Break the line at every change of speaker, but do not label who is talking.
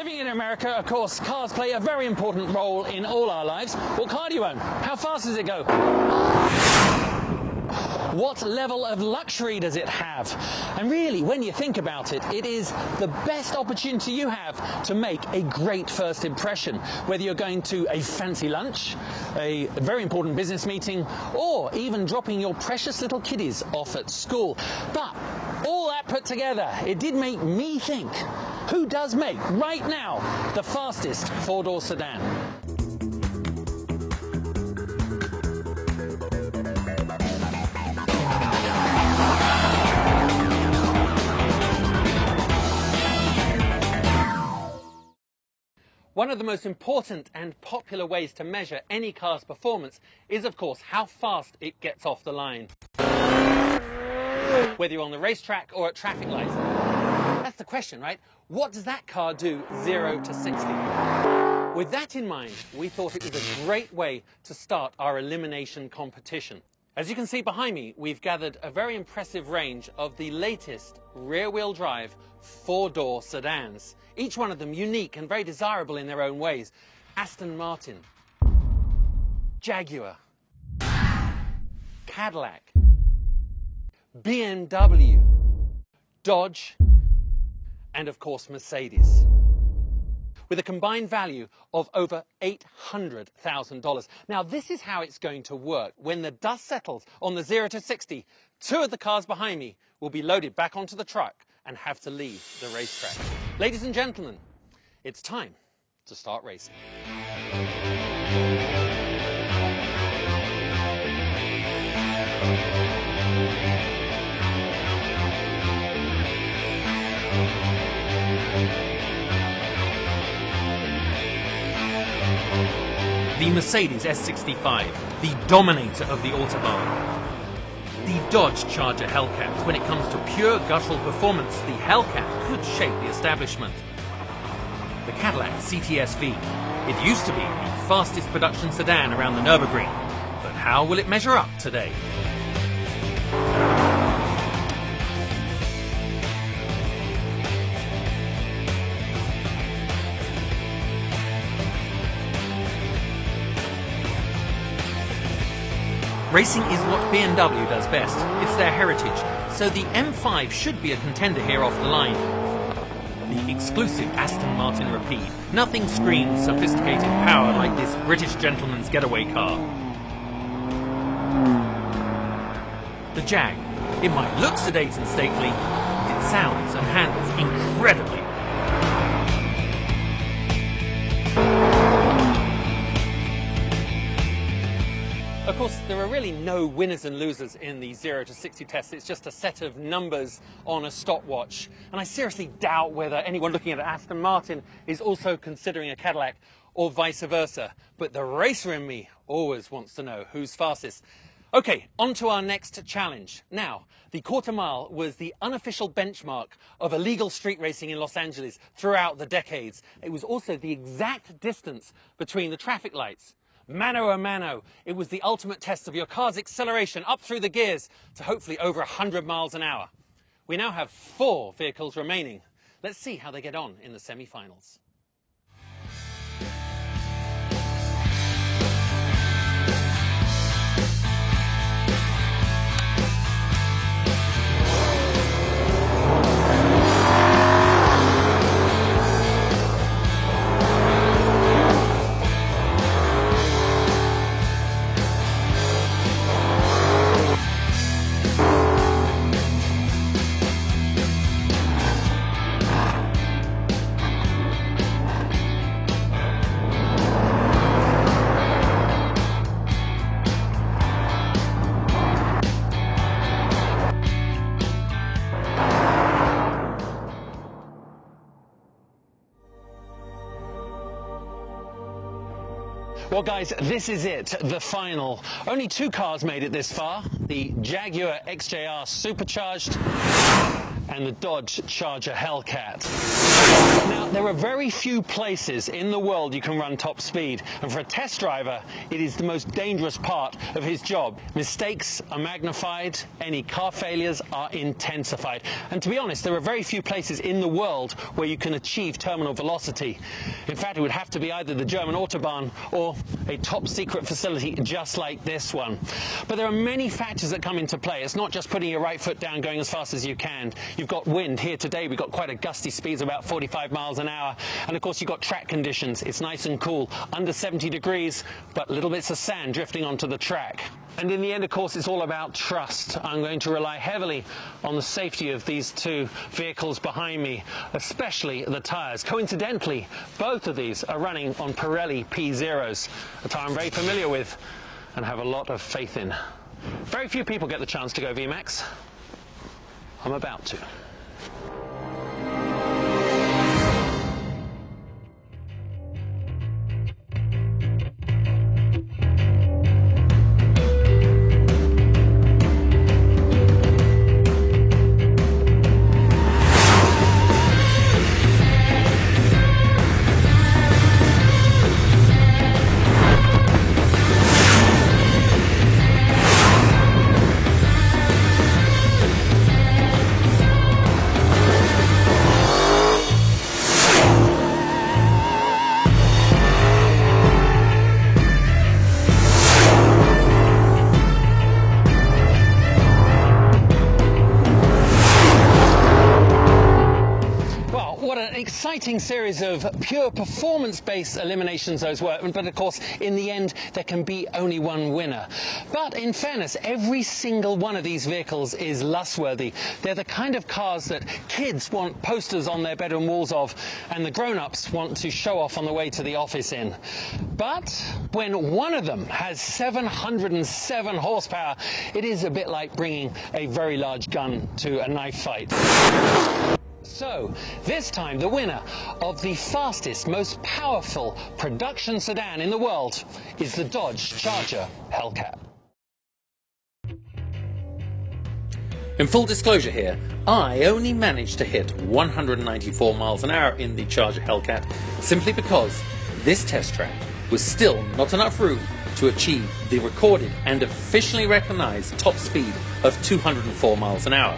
Living in America, of course, cars play a very important role in all our lives. What car do you own? How fast does it go? What level of luxury does it have? And really, when you think about it, it is the best opportunity you have to make a great first impression. Whether you're going to a fancy lunch, a very important business meeting, or even dropping your precious little kiddies off at school. But all that put together, it did make me think, who does make, right now, the fastest four-door sedan? One of the most important and popular ways to measure any car's performance is, of course, how fast it gets off the line. Whether you're on the racetrack or at traffic lights. That's the question, right? What does that car do 0 to 60? With that in mind, we thought it was a great way to start our elimination competition. As you can see behind me, we've gathered a very impressive range of the latest rear-wheel drive four-door sedans. Each one of them unique and very desirable in their own ways. Aston Martin, Jaguar, Cadillac, BMW, Dodge, and of course Mercedes, with a combined value of over $800,000. Now this is how it's going to work. When the dust settles on the 0 to 60, two of the cars behind me will be loaded back onto the truck and have to leave the racetrack. Ladies and gentlemen, it's time to start racing. The Mercedes S65, the dominator of the Autobahn. The Dodge Charger Hellcat. When it comes to pure guttural performance, the Hellcat could shake the establishment. The Cadillac CTS-V. It used to be the fastest production sedan around the Nürburgring, but how will it measure up today? Racing is what BMW does best. It's their heritage. So the M5 should be a contender here off the line. The exclusive Aston Martin Rapide. Nothing screams sophisticated power like this British gentleman's getaway car. The Jag. It might look sedate and stately, but it sounds and handles incredibly. Of course, there are really no winners and losers in the 0 to 60 test. It's just a set of numbers on a stopwatch. And I seriously doubt whether anyone looking at Aston Martin is also considering a Cadillac or vice versa. But the racer in me always wants to know who's fastest. Okay, on to our next challenge. Now, the quarter mile was the unofficial benchmark of illegal street racing in Los Angeles throughout the decades. It was also the exact distance between the traffic lights. Mano a mano, it was the ultimate test of your car's acceleration up through the gears to hopefully over 100 miles an hour. We now have 4 vehicles remaining. Let's see how they get on in the semi-finals. Well guys, this is it, the final. Only 2 cars made it this far, the Jaguar XJR Supercharged and the Dodge Charger Hellcat. Now, there are very few places in the world you can run top speed, and for a test driver, it is the most dangerous part of his job. Mistakes are magnified, any car failures are intensified, and to be honest, there are very few places in the world where you can achieve terminal velocity. In fact, it would have to be either the German Autobahn or a top secret facility just like this one. But there are many factors that come into play. It's not just putting your right foot down, going as fast as you can. You've got wind. Here today we've got quite a gusty speeds, about 45 miles an hour. And of course you've got track conditions. It's nice and cool, under 70 degrees, but little bits of sand drifting onto the track. And in the end, of course, it's all about trust. I'm going to rely heavily on the safety of these two vehicles behind me, especially the tyres. Coincidentally, both of these are running on Pirelli P0s, a tyre I'm very familiar with and have a lot of faith in. Very few people get the chance to go VMAX. I'm about to. Exciting series of pure performance-based eliminations those were, but of course in the end there can be only one winner. But in fairness, every single one of these vehicles is lust-worthy. They're the kind of cars that kids want posters on their bedroom walls of, and the grown-ups want to show off on the way to the office in. But when one of them has 707 horsepower, it is a bit like bringing a very large gun to a knife fight. So, this time the winner of the fastest, most powerful production sedan in the world is the Dodge Charger Hellcat. In full disclosure here, I only managed to hit 194 miles an hour in the Charger Hellcat simply because this test track was still not enough room to achieve the recorded and officially recognized top speed of 204 miles an hour.